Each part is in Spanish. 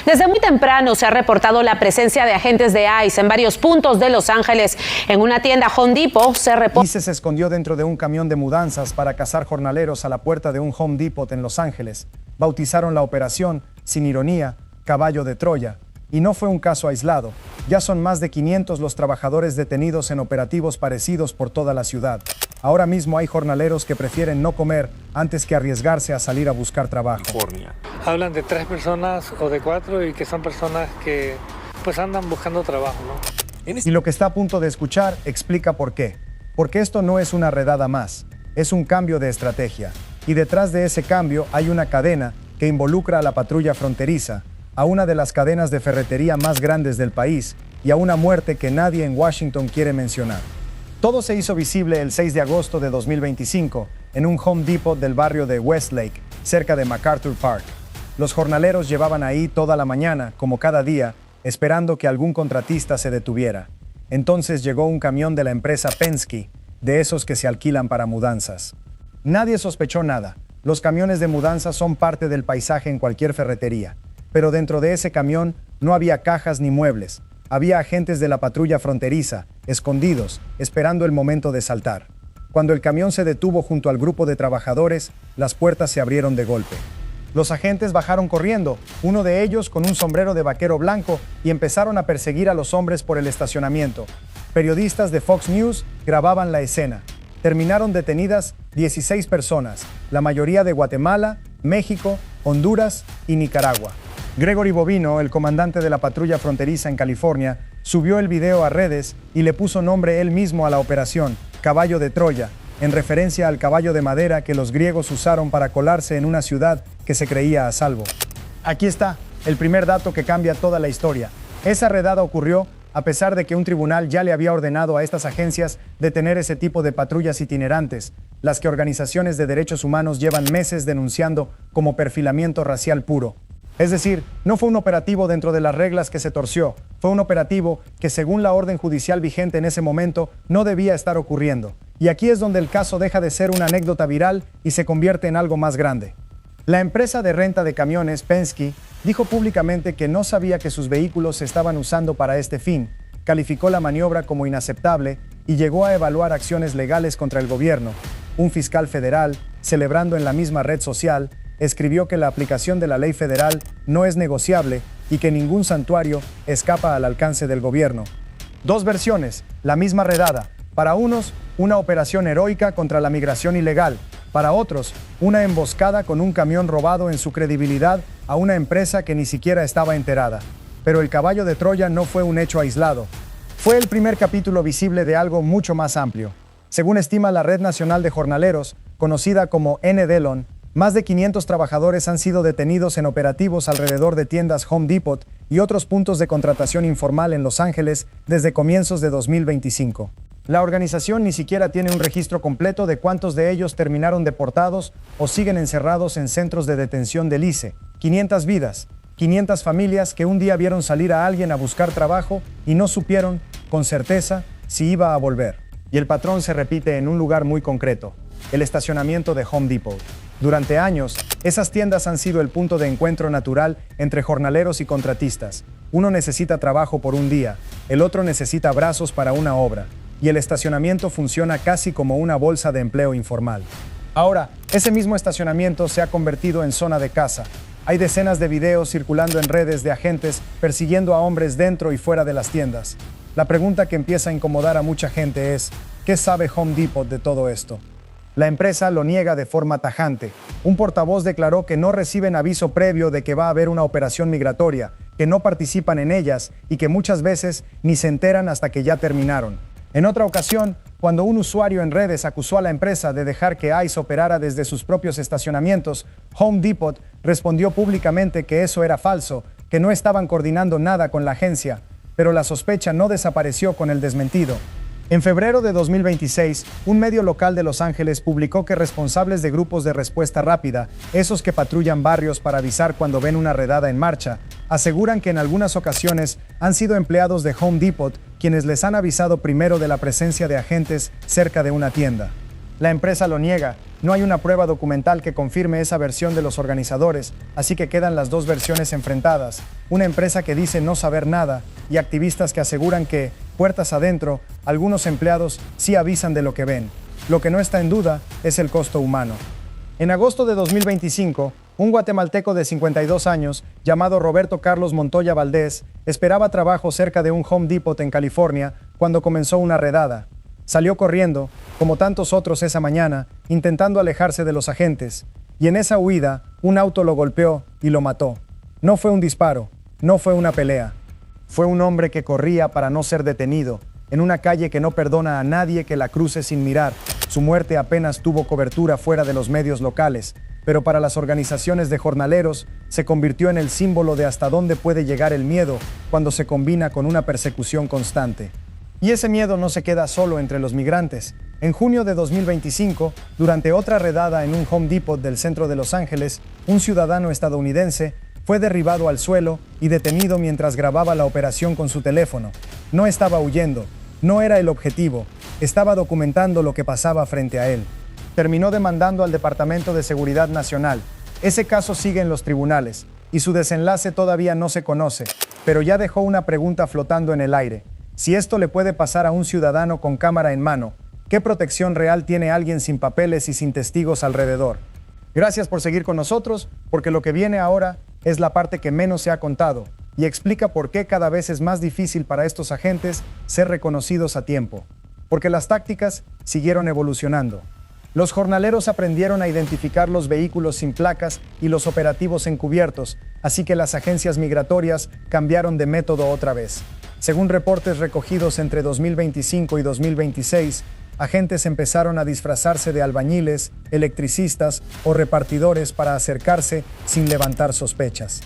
Desde muy temprano se ha reportado la presencia de agentes de ICE en varios puntos de Los Ángeles. En una tienda Home Depot ICE se escondió dentro de un camión de mudanzas para cazar jornaleros a la puerta de un Home Depot en Los Ángeles. Bautizaron la operación, sin ironía, Caballo de Troya. Y no fue un caso aislado. Ya son más de 500 los trabajadores detenidos en operativos parecidos por toda la ciudad. Ahora mismo hay jornaleros que prefieren no comer antes que arriesgarse a salir a buscar trabajo. Hablan de 3 personas o de 4 y que son personas que pues andan buscando trabajo, ¿no? Y lo que está a punto de escuchar explica por qué. Porque esto no es una redada más, es un cambio de estrategia. Y detrás de ese cambio hay una cadena que involucra a la patrulla fronteriza, a una de las cadenas de ferretería más grandes del país y a una muerte que nadie en Washington quiere mencionar. Todo se hizo visible el 6 de agosto de 2025 en un Home Depot del barrio de Westlake, cerca de MacArthur Park. Los jornaleros llevaban ahí toda la mañana, como cada día, esperando que algún contratista se detuviera. Entonces llegó un camión de la empresa Penske, de esos que se alquilan para mudanzas. Nadie sospechó nada. Los camiones de mudanza son parte del paisaje en cualquier ferretería. Pero dentro de ese camión no había cajas ni muebles. Había agentes de la patrulla fronteriza, escondidos, esperando el momento de saltar. Cuando el camión se detuvo junto al grupo de trabajadores, las puertas se abrieron de golpe. Los agentes bajaron corriendo, uno de ellos con un sombrero de vaquero blanco, y empezaron a perseguir a los hombres por el estacionamiento. Periodistas de Fox News grababan la escena. Terminaron detenidas 16 personas, la mayoría de Guatemala, México, Honduras y Nicaragua. Gregory Bovino, el comandante de la patrulla fronteriza en California, subió el video a redes y le puso nombre él mismo a la operación, Caballo de Troya, en referencia al caballo de madera que los griegos usaron para colarse en una ciudad que se creía a salvo. Aquí está, el primer dato que cambia toda la historia. Esa redada ocurrió a pesar de que un tribunal ya le había ordenado a estas agencias detener ese tipo de patrullas itinerantes, las que organizaciones de derechos humanos llevan meses denunciando como perfilamiento racial puro. Es decir, no fue un operativo dentro de las reglas que se torció, fue un operativo que según la orden judicial vigente en ese momento no debía estar ocurriendo. Y aquí es donde el caso deja de ser una anécdota viral y se convierte en algo más grande. La empresa de renta de camiones Penske dijo públicamente que no sabía que sus vehículos se estaban usando para este fin, calificó la maniobra como inaceptable y llegó a evaluar acciones legales contra el gobierno. Un fiscal federal, celebrando en la misma red social, escribió que la aplicación de la ley federal no es negociable y que ningún santuario escapa al alcance del gobierno. Dos versiones, la misma redada. Para unos, una operación heroica contra la migración ilegal. Para otros, una emboscada con un camión robado en su credibilidad a una empresa que ni siquiera estaba enterada. Pero el caballo de Troya no fue un hecho aislado. Fue el primer capítulo visible de algo mucho más amplio. Según estima la Red Nacional de Jornaleros, conocida como NDELON, más de 500 trabajadores han sido detenidos en operativos alrededor de tiendas Home Depot y otros puntos de contratación informal en Los Ángeles desde comienzos de 2025. La organización ni siquiera tiene un registro completo de cuántos de ellos terminaron deportados o siguen encerrados en centros de detención del ICE. 500 vidas, 500 familias que un día vieron salir a alguien a buscar trabajo y no supieron, con certeza, si iba a volver. Y el patrón se repite en un lugar muy concreto, el estacionamiento de Home Depot. Durante años, esas tiendas han sido el punto de encuentro natural entre jornaleros y contratistas. Uno necesita trabajo por un día, el otro necesita brazos para una obra, y el estacionamiento funciona casi como una bolsa de empleo informal. Ahora, ese mismo estacionamiento se ha convertido en zona de caza. Hay decenas de videos circulando en redes de agentes persiguiendo a hombres dentro y fuera de las tiendas. La pregunta que empieza a incomodar a mucha gente es, ¿qué sabe Home Depot de todo esto? La empresa lo niega de forma tajante. Un portavoz declaró que no reciben aviso previo de que va a haber una operación migratoria, que no participan en ellas y que muchas veces ni se enteran hasta que ya terminaron. En otra ocasión, cuando un usuario en redes acusó a la empresa de dejar que ICE operara desde sus propios estacionamientos, Home Depot respondió públicamente que eso era falso, que no estaban coordinando nada con la agencia, pero la sospecha no desapareció con el desmentido. En febrero de 2026, un medio local de Los Ángeles publicó que responsables de grupos de respuesta rápida, esos que patrullan barrios para avisar cuando ven una redada en marcha, aseguran que en algunas ocasiones han sido empleados de Home Depot quienes les han avisado primero de la presencia de agentes cerca de una tienda. La empresa lo niega. No hay una prueba documental que confirme esa versión de los organizadores, así que quedan las dos versiones enfrentadas. Una empresa que dice no saber nada y activistas que aseguran que, puertas adentro, algunos empleados sí avisan de lo que ven. Lo que no está en duda es el costo humano. En agosto de 2025, un guatemalteco de 52 años, llamado Roberto Carlos Montoya Valdés, esperaba trabajo cerca de un Home Depot en California cuando comenzó una redada. Salió corriendo, como tantos otros esa mañana, intentando alejarse de los agentes, y en esa huida, un auto lo golpeó y lo mató. No fue un disparo, no fue una pelea. Fue un hombre que corría para no ser detenido, en una calle que no perdona a nadie que la cruce sin mirar. Su muerte apenas tuvo cobertura fuera de los medios locales, pero para las organizaciones de jornaleros se convirtió en el símbolo de hasta dónde puede llegar el miedo cuando se combina con una persecución constante. Y ese miedo no se queda solo entre los migrantes. En junio de 2025, durante otra redada en un Home Depot del centro de Los Ángeles, un ciudadano estadounidense fue derribado al suelo y detenido mientras grababa la operación con su teléfono. No estaba huyendo, no era el objetivo, estaba documentando lo que pasaba frente a él. Terminó demandando al Departamento de Seguridad Nacional. Ese caso sigue en los tribunales y su desenlace todavía no se conoce, pero ya dejó una pregunta flotando en el aire. Si esto le puede pasar a un ciudadano con cámara en mano, ¿qué protección real tiene alguien sin papeles y sin testigos alrededor? Gracias por seguir con nosotros, porque lo que viene ahora es la parte que menos se ha contado y explica por qué cada vez es más difícil para estos agentes ser reconocidos a tiempo. Porque las tácticas siguieron evolucionando. Los jornaleros aprendieron a identificar los vehículos sin placas y los operativos encubiertos, así que las agencias migratorias cambiaron de método otra vez. Según reportes recogidos entre 2025 y 2026, agentes empezaron a disfrazarse de albañiles, electricistas o repartidores para acercarse sin levantar sospechas.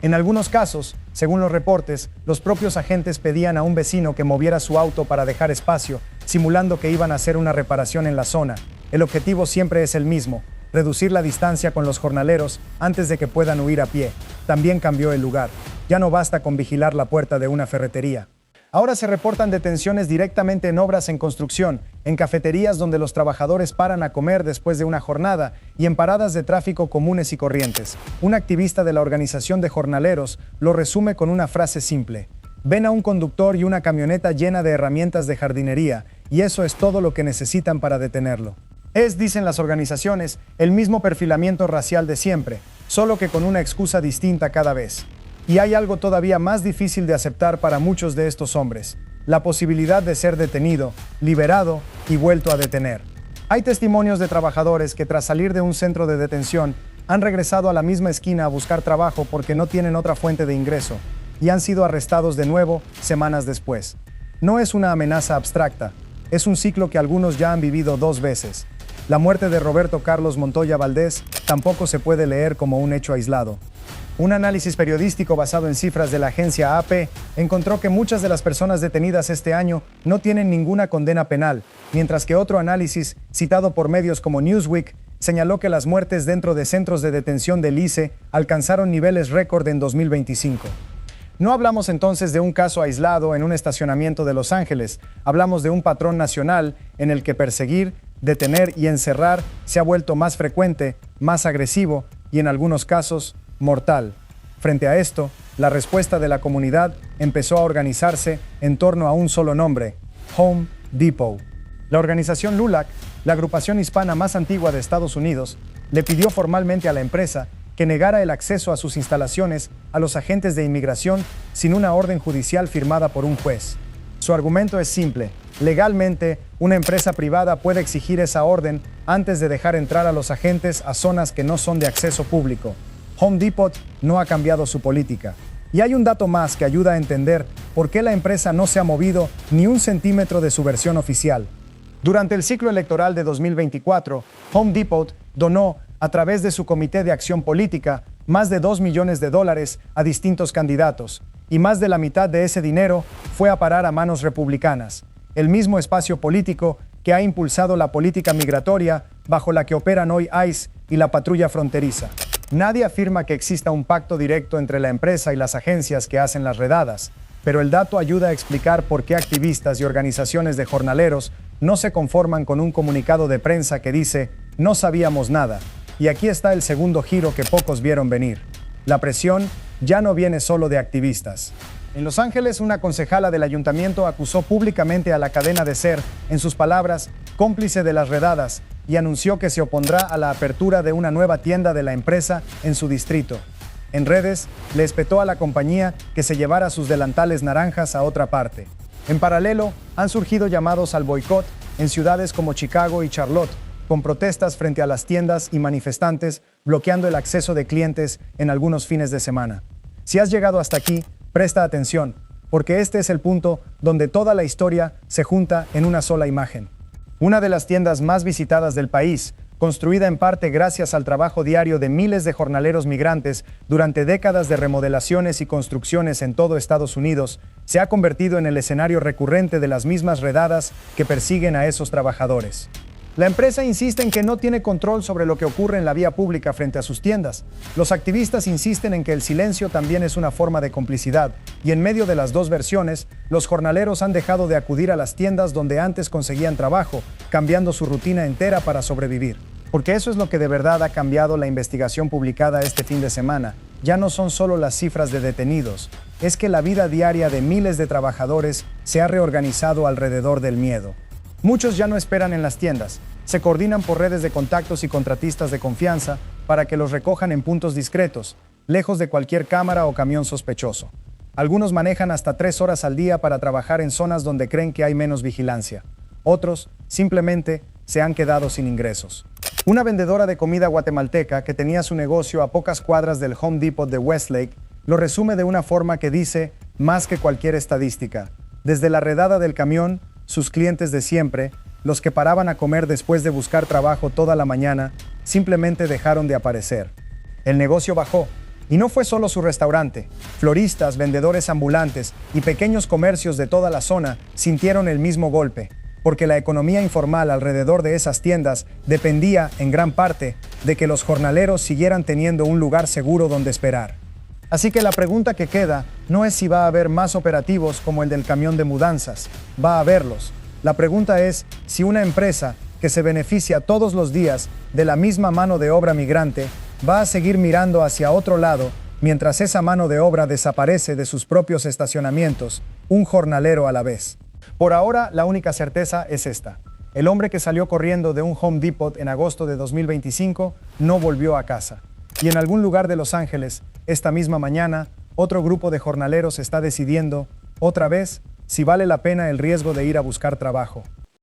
En algunos casos, según los reportes, los propios agentes pedían a un vecino que moviera su auto para dejar espacio, simulando que iban a hacer una reparación en la zona. El objetivo siempre es el mismo: reducir la distancia con los jornaleros antes de que puedan huir a pie. También cambió el lugar. Ya no basta con vigilar la puerta de una ferretería. Ahora se reportan detenciones directamente en obras en construcción, en cafeterías donde los trabajadores paran a comer después de una jornada y en paradas de tráfico comunes y corrientes. Un activista de la organización de jornaleros lo resume con una frase simple: ven a un conductor y una camioneta llena de herramientas de jardinería, y eso es todo lo que necesitan para detenerlo. Es, dicen las organizaciones, el mismo perfilamiento racial de siempre, solo que con una excusa distinta cada vez. Y hay algo todavía más difícil de aceptar para muchos de estos hombres: la posibilidad de ser detenido, liberado y vuelto a detener. Hay testimonios de trabajadores que tras salir de un centro de detención han regresado a la misma esquina a buscar trabajo porque no tienen otra fuente de ingreso y han sido arrestados de nuevo semanas después. No es una amenaza abstracta, es un ciclo que algunos ya han vivido 2 veces. La muerte de Roberto Carlos Montoya Valdés tampoco se puede leer como un hecho aislado. Un análisis periodístico basado en cifras de la agencia AP encontró que muchas de las personas detenidas este año no tienen ninguna condena penal, mientras que otro análisis, citado por medios como Newsweek, señaló que las muertes dentro de centros de detención del ICE alcanzaron niveles récord en 2025. No hablamos entonces de un caso aislado en un estacionamiento de Los Ángeles, hablamos de un patrón nacional en el que perseguir, detener y encerrar se ha vuelto más frecuente, más agresivo y en algunos casos mortal. Frente a esto, la respuesta de la comunidad empezó a organizarse en torno a un solo nombre: Home Depot. La organización LULAC, la agrupación hispana más antigua de Estados Unidos, le pidió formalmente a la empresa que negara el acceso a sus instalaciones a los agentes de inmigración sin una orden judicial firmada por un juez. Su argumento es simple: legalmente, una empresa privada puede exigir esa orden antes de dejar entrar a los agentes a zonas que no son de acceso público. Home Depot no ha cambiado su política. Y hay un dato más que ayuda a entender por qué la empresa no se ha movido ni un centímetro de su versión oficial. Durante el ciclo electoral de 2024, Home Depot donó, a través de su Comité de Acción Política, más de $2 millones a distintos candidatos, y más de la mitad de ese dinero fue a parar a manos republicanas, el mismo espacio político que ha impulsado la política migratoria bajo la que operan hoy ICE y la patrulla fronteriza. Nadie afirma que exista un pacto directo entre la empresa y las agencias que hacen las redadas, pero el dato ayuda a explicar por qué activistas y organizaciones de jornaleros no se conforman con un comunicado de prensa que dice, no sabíamos nada. Y aquí está el segundo giro que pocos vieron venir. La presión ya no viene solo de activistas. En Los Ángeles, una concejala del ayuntamiento acusó públicamente a la cadena de ser, en sus palabras, cómplice de las redadas, y anunció que se opondrá a la apertura de una nueva tienda de la empresa en su distrito. En redes, le espetó a la compañía que se llevara sus delantales naranjas a otra parte. En paralelo, han surgido llamados al boicot en ciudades como Chicago y Charlotte, con protestas frente a las tiendas y manifestantes bloqueando el acceso de clientes en algunos fines de semana. Si has llegado hasta aquí, presta atención, porque este es el punto donde toda la historia se junta en una sola imagen. Una de las tiendas más visitadas del país, construida en parte gracias al trabajo diario de miles de jornaleros migrantes durante décadas de remodelaciones y construcciones en todo Estados Unidos, se ha convertido en el escenario recurrente de las mismas redadas que persiguen a esos trabajadores. La empresa insiste en que no tiene control sobre lo que ocurre en la vía pública frente a sus tiendas. Los activistas insisten en que el silencio también es una forma de complicidad, y en medio de las dos versiones, los jornaleros han dejado de acudir a las tiendas donde antes conseguían trabajo, cambiando su rutina entera para sobrevivir. Porque eso es lo que de verdad ha cambiado la investigación publicada este fin de semana. Ya no son solo las cifras de detenidos, es que la vida diaria de miles de trabajadores se ha reorganizado alrededor del miedo. Muchos ya no esperan en las tiendas, se coordinan por redes de contactos y contratistas de confianza para que los recojan en puntos discretos, lejos de cualquier cámara o camión sospechoso. Algunos manejan hasta 3 horas al día para trabajar en zonas donde creen que hay menos vigilancia. Otros, simplemente, se han quedado sin ingresos. Una vendedora de comida guatemalteca que tenía su negocio a pocas cuadras del Home Depot de Westlake lo resume de una forma que dice más que cualquier estadística. Desde la redada del camión, sus clientes de siempre, los que paraban a comer después de buscar trabajo toda la mañana, simplemente dejaron de aparecer. El negocio bajó, y no fue solo su restaurante. Floristas, vendedores ambulantes y pequeños comercios de toda la zona sintieron el mismo golpe, porque la economía informal alrededor de esas tiendas dependía, en gran parte, de que los jornaleros siguieran teniendo un lugar seguro donde esperar. Así que la pregunta que queda no es si va a haber más operativos como el del camión de mudanzas. Va a haberlos. La pregunta es si una empresa que se beneficia todos los días de la misma mano de obra migrante va a seguir mirando hacia otro lado mientras esa mano de obra desaparece de sus propios estacionamientos, un jornalero a la vez. Por ahora, la única certeza es esta. El hombre que salió corriendo de un Home Depot en agosto de 2025 no volvió a casa. Y en algún lugar de Los Ángeles, esta misma mañana, otro grupo de jornaleros está decidiendo, otra vez, si vale la pena el riesgo de ir a buscar trabajo.